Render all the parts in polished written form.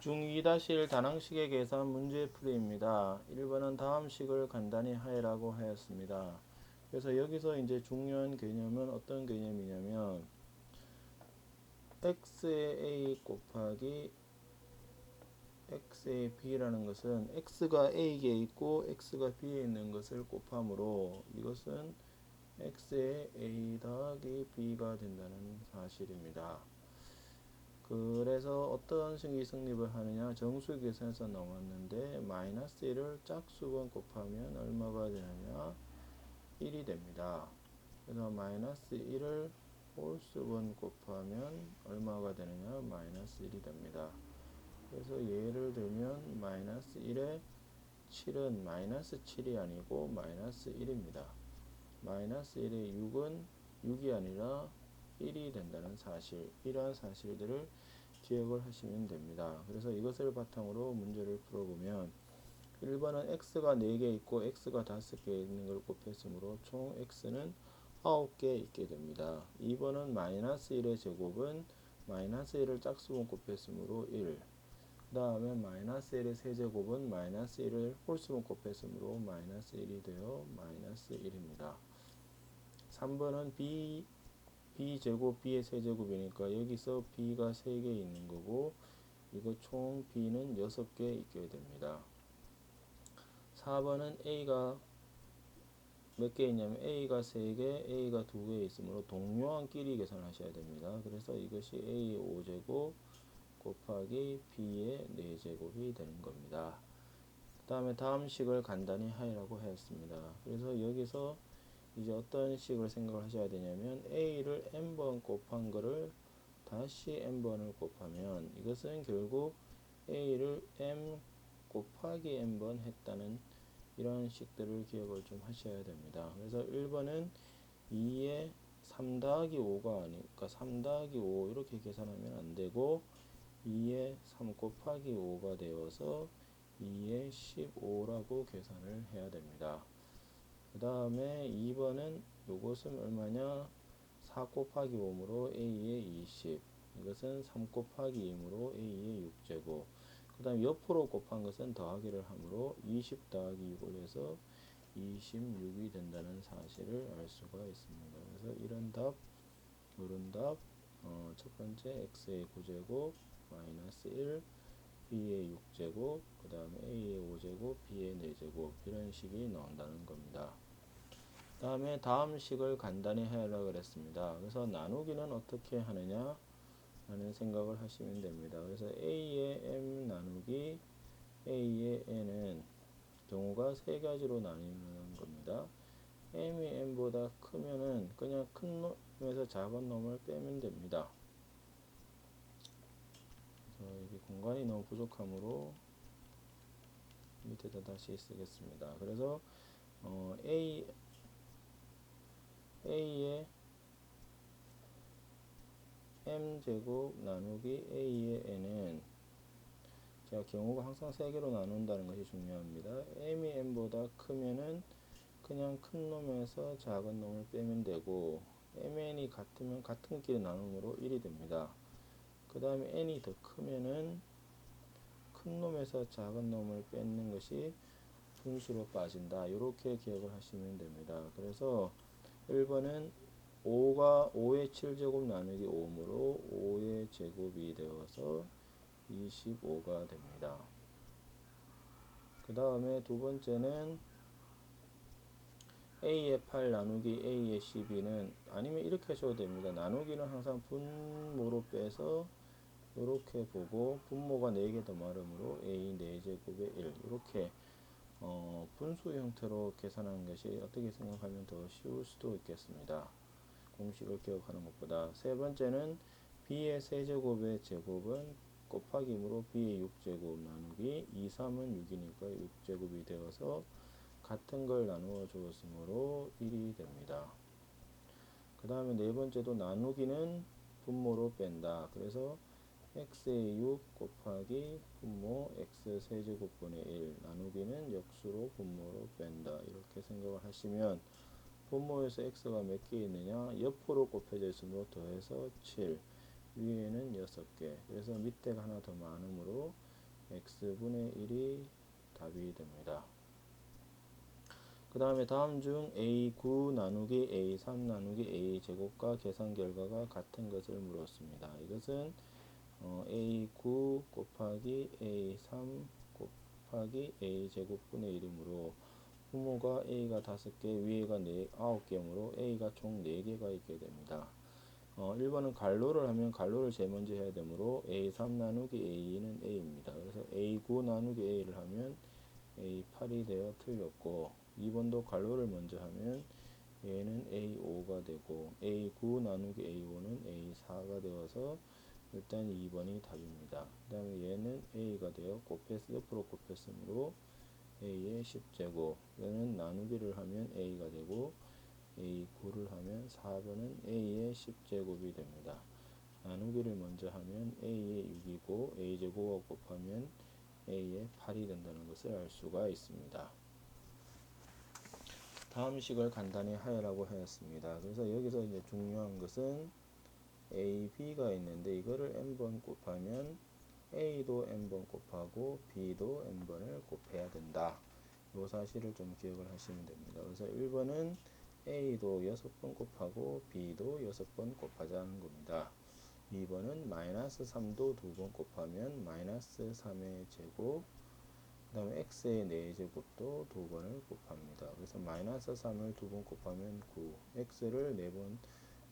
중2-1 다항식의 계산 문제 풀이입니다. 1번은 다음 식을 간단히 하라고 하였습니다. 그래서 여기서 이제 중요한 개념은 어떤 개념이냐면 x의 a 곱하기 x의 b라는 것은 x가 a에 있고 x가 b에 있는 것을 곱함으로 이것은 x의 a 더하기 b가 된다는 사실입니다. 그래서 어떤 식이 성립을 하느냐, 정수 계산에서 나왔는데 마이너스 1을 짝수번 곱하면 얼마가 되느냐, 1이 됩니다. 그래서 마이너스 1을 홀수번 곱하면 얼마가 되느냐, 마이너스 1이 됩니다. 그래서 예를 들면 마이너스 1에 7은 마이너스 7이 아니고 마이너스 1입니다. 마이너스 1에 6은 6이 아니라 1이 된다는 사실, 이러한 사실들을 기억을 하시면 됩니다. 그래서 이것을 바탕으로 문제를 풀어보면 1번은 x가 4개 있고 x가 5개 있는 걸 곱했으므로 총 x는 9개 있게 됩니다. 2번은 마이너스 1의 제곱은 마이너스 1을 짝수번 곱했으므로 1. 그 다음에 마이너스 1의 세제곱은 마이너스 1을 홀수번 곱했으므로 마이너스 1이 되어 마이너스 1입니다. 3번은 b제곱 b의 세제곱이니까 여기서 b가 3개 있는 거고 이거 총 b는 6개 있게 됩니다. 4번은 a가 몇 개 있냐면 a가 3개, a가 2개 있으므로 동료한끼리 계산하셔야 됩니다. 그래서 이것이 a의 5제곱 곱하기 b의 4제곱이 되는 겁니다. 그 다음에 다음 식을 간단히 하라고 하였습니다. 그래서 여기서 이제 어떤 식을 생각을 하셔야 되냐면 a를 n번 곱한 거를 다시 n번을 곱하면 이것은 결국 a를 m 곱하기 n번 했다는 이런 식들을 기억을 좀 하셔야 됩니다. 그래서 1번은 2에 3 더하기 5가 아니니까 3 더하기 5 이렇게 계산하면 안 되고 2에 3 곱하기 5가 되어서 2에 15라고 계산을 해야 됩니다. 그 다음에 2번은 요것은 얼마냐, 4 곱하기 5으로 a의 20, 이것은 3 곱하기 2으로 a의 6제곱, 그 다음에 옆으로 곱한 것은 더하기를 하므로 20 더하기 6을 해서 26이 된다는 사실을 알 수가 있습니다. 그래서 이런 답, 이런 답, 첫 번째 x의 9제곱 마이너스 1, b의 6제곱, 그 다음에 a의 5제곱, b의 4제곱, 이런 식이 나온다는 겁니다. 다음에 다음 식을 간단히 하려고 그랬습니다. 그래서 나누기는 어떻게 하느냐 라는 생각을 하시면 됩니다. 그래서 a의 m 나누기 a의 n은 경우가 세 가지로 나뉘는 겁니다. m이 n보다 크면은 그냥 큰 놈에서 작은 놈을 빼면 됩니다. 그래서 이게 공간이 너무 부족하므로 밑에다 다시 쓰겠습니다. 그래서 a의 m제곱 나누기 a의 n은 제가 경우가 항상 3개로 나눈다는 것이 중요합니다. m이 n보다 크면은 그냥 큰 놈에서 작은 놈을 빼면 되고 mn이 같으면 같은 것끼리 나누므로 1이 됩니다. 그 다음에 n이 더 크면은 큰 놈에서 작은 놈을 뺏는 것이 분수로 빠진다. 이렇게 기억을 하시면 됩니다. 그래서 1번은 5의 7제곱 나누기 5으로 5의 제곱이 되어서 25가 됩니다. 그 다음에 두 번째는 a의 8 나누기 a의 12는 아니면 이렇게 하셔도 됩니다. 나누기는 항상 분모로 빼서 이렇게 보고 분모가 4개 더 많으므로 a 4제곱의 1 이렇게 분수 형태로 계산하는 것이 어떻게 생각하면 더 쉬울 수도 있겠습니다. 공식을 기억하는 것보다. 세 번째는 b의 세제곱의 제곱은 곱하기므로 b의 6제곱 나누기 2, 3은 6이니까 6제곱이 되어서 같은 걸 나누어 주었으므로 1이 됩니다. 그 다음에 네 번째도 나누기는 분모로 뺀다. 그래서 x의 6 곱하기 분모 x 세제곱분의 1 나누기는 역수로 분모로 뺀다. 이렇게 생각을 하시면 분모에서 x가 몇 개 있느냐, 옆으로 곱해져 있으므로 더해서 7, 위에는 6개, 그래서 밑에가 하나 더 많으므로 x분의 1이 답이 됩니다. 그 다음에 다음 중 a9 나누기 a3 나누기 a제곱과 계산 결과가 같은 것을 물었습니다. 이것은 a9 곱하기 a3 곱하기 a제곱분의 1이므로 분모가 a가 5개, 위에가 9개이므로 a가 총 4개가 있게 됩니다. 1번은 갈로를 하면 갈로를 제일 먼저 해야 되므로 a3 나누기 a는 a입니다. 그래서 a9 나누기 a를 하면 a8이 되어 틀렸고, 2번도 갈로를 먼저 하면 얘는 a5가 되고 a9 나누기 a5는 a4가 되어서 일단 2번이 답입니다. 그 다음에 얘는 a가 되어 옆으로 곱했으므로 a의 10제곱, 얘는 나누기를 하면 a가 되고 a9를 하면 4번은 a의 10제곱이 됩니다. 나누기를 먼저 하면 a의 6이고 a제곱하고 곱하면 a의 8이 된다는 것을 알 수가 있습니다. 다음 식을 간단히 하여라고 하였습니다. 그래서 여기서 이제 중요한 것은 a, b가 있는데 이거를 n번 곱하면 a도 n번 곱하고 b도 n번을 곱해야 된다. 이 사실을 좀 기억을 하시면 됩니다. 그래서 1번은 a도 6번 곱하고 b도 6번 곱하자는 겁니다. 2번은 마이너스 3도 2번 곱하면 마이너스 3의 제곱, 그 다음에 x의 4제곱도 2번을 곱합니다. 그래서 마이너스 3을 2번 곱하면 9, x의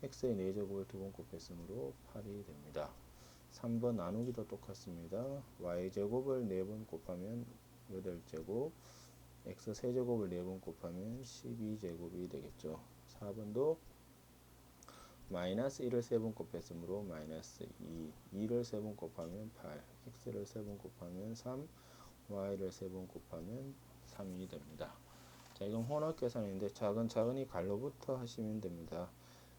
4제곱을 2번 곱했으므로 8이 됩니다. 3번 나누기도 똑같습니다. y제곱을 4번 곱하면 8제곱, x 세제곱을 4번 곱하면 12제곱이 되겠죠. 4번도 마이너스 1을 3번 곱했으므로 마이너스 2, 2를 3번 곱하면 8, x를 3번 곱하면 3, y를 3번 곱하면 3이 됩니다. 자, 이건 혼합 계산인데 작은이 갈로부터 하시면 됩니다.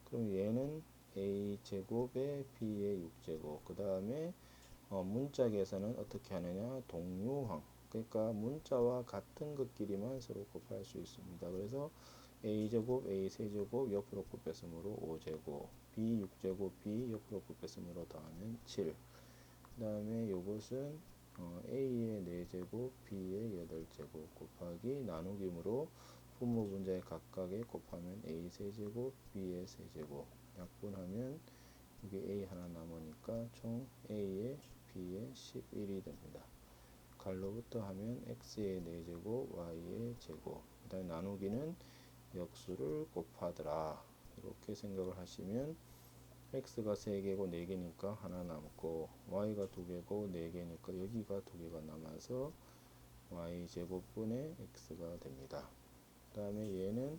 그럼 얘는 a제곱에 b의 6제곱, 그 다음에 문자 계산은 어떻게 하느냐, 동류항, 그러니까 문자와 같은 것끼리만 서로 곱할 수 있습니다. 그래서 a제곱, a세제곱 옆으로 곱했으므로 5제곱, b 6제곱, b 옆으로 곱했으므로 더하면 7. 그 다음에 요것은 a의 4제곱, b의 8제곱 곱하기 나누기므로 분모 분자의 각각에 곱하면 a 세제곱, b의 세제곱 약분하면 여기 a 하나 남으니까 총 a의 b의 11이 됩니다. 갈로부터 하면 x의 4제곱, y의 제곱, 그 다음에 나누기는 역수를 곱하더라. 이렇게 생각을 하시면 x가 3개고 4개니까 하나 남고, y가 2개고 4개니까 여기가 2개가 남아서 y제곱분의 x가 됩니다. 그 다음에 얘는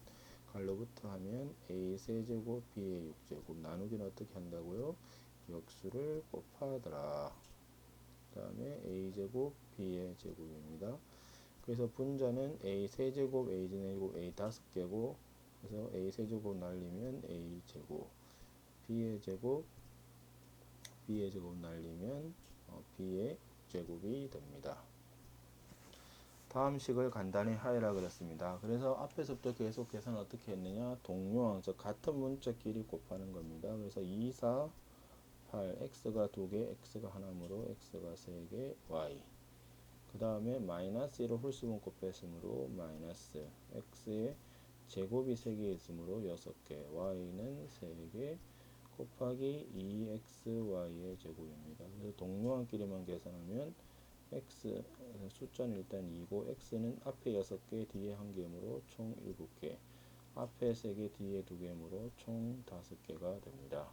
갈로부터 하면 a 세제곱, b의 6제곱, 나누기는 어떻게 한다고요? 역수를 곱하더라. 그 다음에 a제곱, b의 제곱입니다. 그래서 분자는 a 세제곱, a 제곱, a 5개고, 그래서 a 세제곱 날리면 a 제곱, b의 제곱 날리면 b의 제곱이 됩니다. 다음 식을 간단히 하여라 그랬습니다. 그래서 앞에서부터 계속 계산 어떻게 했느냐, 동류항, 즉 같은 문자끼리 곱하는 겁니다. 그래서 2, 4, 8, x가 2개, x가 하나므로 x가 3개, y. 그 다음에 마이너스 1을 홀수분 곱했으므로 마이너스 x의 제곱이 3개 있으므로 6개, y는 3개 곱하기 2xy의 제곱입니다. 그래서 동류항끼리만 계산하면 x 숫자는 일단 2고 x는 앞에 6개 뒤에 1개이므로 총 7개, 앞에 3개 뒤에 2개이므로 총 5개가 됩니다.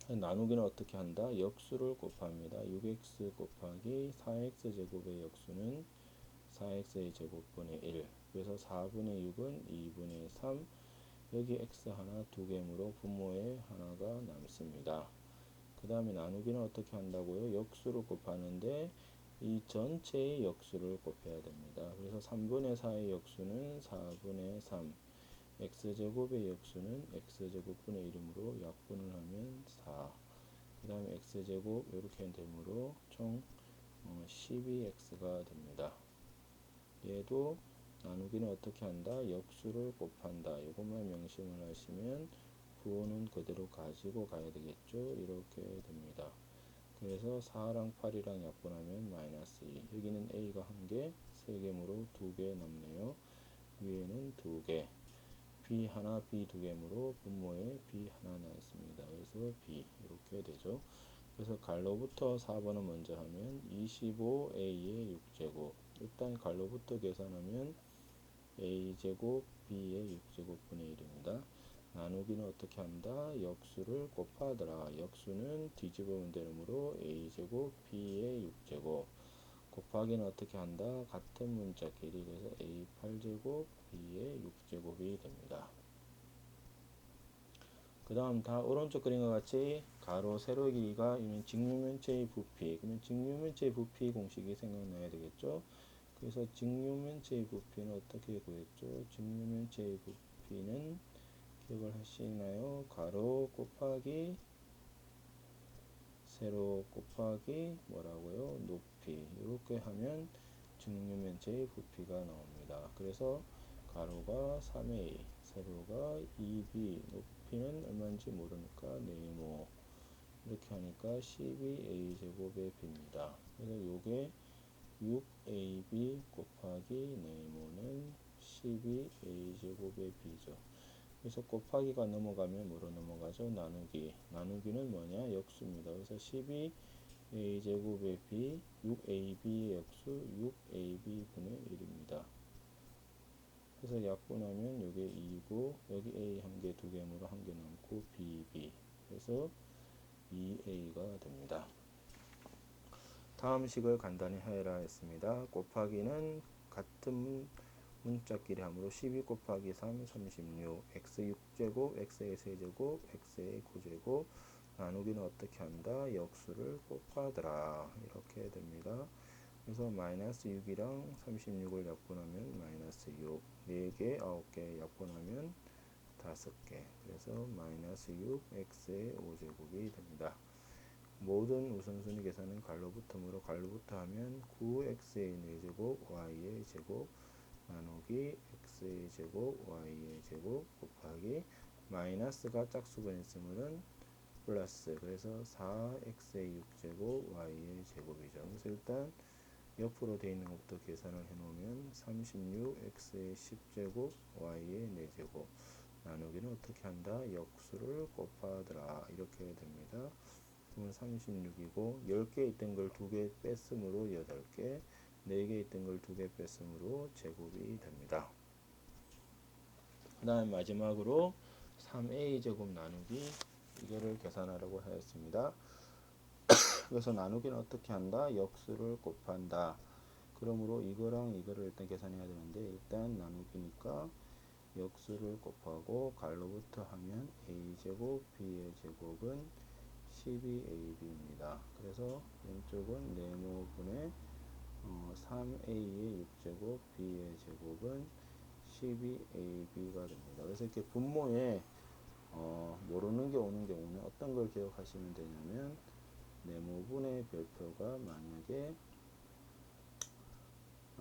나누기는 어떻게 한다? 역수를 곱합니다. 6x 곱하기 4x 제곱의 역수는 4x의 제곱분의 1, 그래서 4분의 6은 2분의 3, 여기 x 하나 2개이므로 분모에 하나가 남습니다. 그 다음에 나누기는 어떻게 한다고요? 역수를 곱하는데 이 전체의 역수를 곱해야 됩니다. 그래서 3분의 4의 역수는 4분의 3, x제곱의 역수는 x제곱분의 1이므로 약분을 하면 4, 그 다음에 x제곱 이렇게 되므로 총 12x가 됩니다. 얘도 나누기는 어떻게 한다? 역수를 곱한다. 이것만 명심을 하시면 부호는 그대로 가지고 가야 되겠죠. 이렇게 됩니다. 그래서 4랑 8이랑 약분하면 마이너스 2. 여기는 a가 1개, 3개므로 2개 남네요. 위에는 2개. b 하나, b 2개므로 분모에 b 하나 나있습니다. 그래서 b 이렇게 되죠. 그래서 갈로부터 4번은 먼저 하면 25a의 6제곱. 일단 갈로부터 계산하면 a제곱 b의 6제곱분의 1입니다. 나누기는 어떻게 한다? 역수를 곱하더라. 역수는 뒤집으면 되므로 a제곱 b의 6제곱. 곱하기는 어떻게 한다? 같은 문자끼리. 그래서 a 8제곱 b의 6제곱이 됩니다. 그 다음 다 오른쪽 그림과 같이 가로 세로 길이가 직류면체의 부피. 그러면 직류면체의 부피 공식이 생각나야 되겠죠. 그래서 직류면체의 부피는 어떻게 구했죠? 직류면체의 부피는 기억을 하시나요? 가로 곱하기 세로 곱하기 뭐라고요? 높이. 이렇게 하면 직류면체의 부피가 나옵니다. 그래서 가로가 3a, 세로가 2b, 높이는 얼마인지 모르니까 네모. 이렇게 하니까 12a 제곱의 b입니다. 그래서 요게 6ab 곱하기 네모는 12a 제곱의 b죠. 그래서 곱하기가 넘어가면 뭐로 넘어가죠? 나누기. 나누기는 뭐냐? 역수입니다. 그래서 12a 제곱의 b, 6ab의 역수 6ab분의 1입니다. 그래서 약분하면 이게 2고 여기 a 한 개, 두 개므로 한 개 남고 bb. 그래서 2a가 됩니다. 다음 식을 간단히 해라 했습니다. 곱하기는 같은 문자끼리 하므로 12 곱하기 3, 36, x 6제곱, x의 세제곱, x의 9제곱. 나누기는 어떻게 한다? 역수를 곱하더라. 이렇게 됩니다. 그래서 마이너스 6이랑 36을 약분하면 마이너스 6, 4개, 9개 약분하면 5개. 그래서 마이너스 6, x의 5제곱이 됩니다. 모든 우선순위 계산은 갈로부터므로 갈로부터 하면 9x의 4제곱, y의 제곱, 나누기 x의 제곱, y의 제곱, 곱하기 마이너스가 짝수분이 있으면은 플러스. 그래서 4x의 6제곱, y의 제곱이죠. 그래서 일단 옆으로 되어 있는 것부터 계산을 해놓으면 36x의 10제곱, y의 4제곱. 나누기는 어떻게 한다? 역수를 곱하더라. 이렇게 됩니다. 그러면 36이고 10개 있던 걸 2개 뺐으므로 8개, 4개 있던 걸 2개 뺐으므로 제곱이 됩니다. 그 다음 마지막으로 3a 제곱 나누기 이거를 계산하려고 하였습니다. 그래서 나누기는 어떻게 한다? 역수를 곱한다. 그러므로 이거랑 이거를 일단 계산해야 되는데 일단 나누기니까 역수를 곱하고 갈로부터 하면 a제곱 b의 제곱은 12ab입니다. 그래서 왼쪽은 네모분의 3a의 6제곱 b의 제곱은 12ab가 됩니다. 그래서 이렇게 분모에 모르는 게 오는 경우는 어떤 걸 기억하시면 되냐면 네모분의 별표가 만약에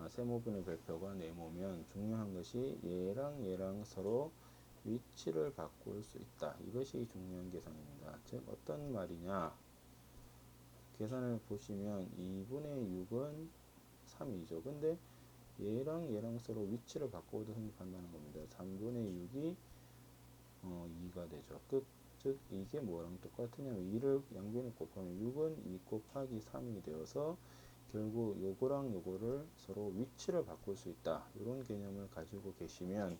세모분의 별표가 네모면 중요한 것이 얘랑 서로 위치를 바꿀 수 있다. 이것이 중요한 계산입니다. 즉 어떤 말이냐? 계산을 보시면 2분의 6은 3이죠. 근데 얘랑 서로 위치를 바꿔도 성립한다는 겁니다. 3분의 6이 2가 되죠. 즉 이게 뭐랑 똑같으냐면 2를 양변에 곱하면 6은 2 곱하기 3이 되어서 결국 요거랑 요거를 서로 위치를 바꿀 수 있다. 이런 개념을 가지고 계시면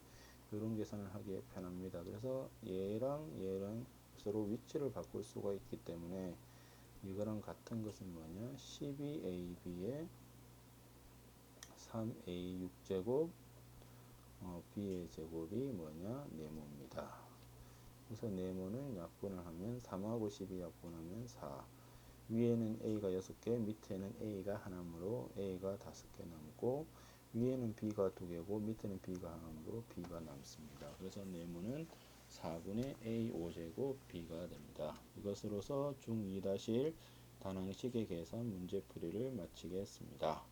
이런 계산을 하기에 편합니다. 그래서 얘랑 서로 위치를 바꿀 수가 있기 때문에 이거랑 같은 것은 뭐냐? 12ab의 3a 6제곱 b의 제곱이 뭐냐? 네모입니다. 그래서 네모는 약분을 하면 3하고 12 약분하면 4. 위에는 a가 6개, 밑에는 a가 하나므로 a가 5개 남고 위에는 b가 2개고 밑에는 b가 하나므로 b가 남습니다. 그래서 네모는 4분의 a 5제곱 b가 됩니다. 이것으로서 중2-1 다낭식의 계산 문제풀이를 마치겠습니다.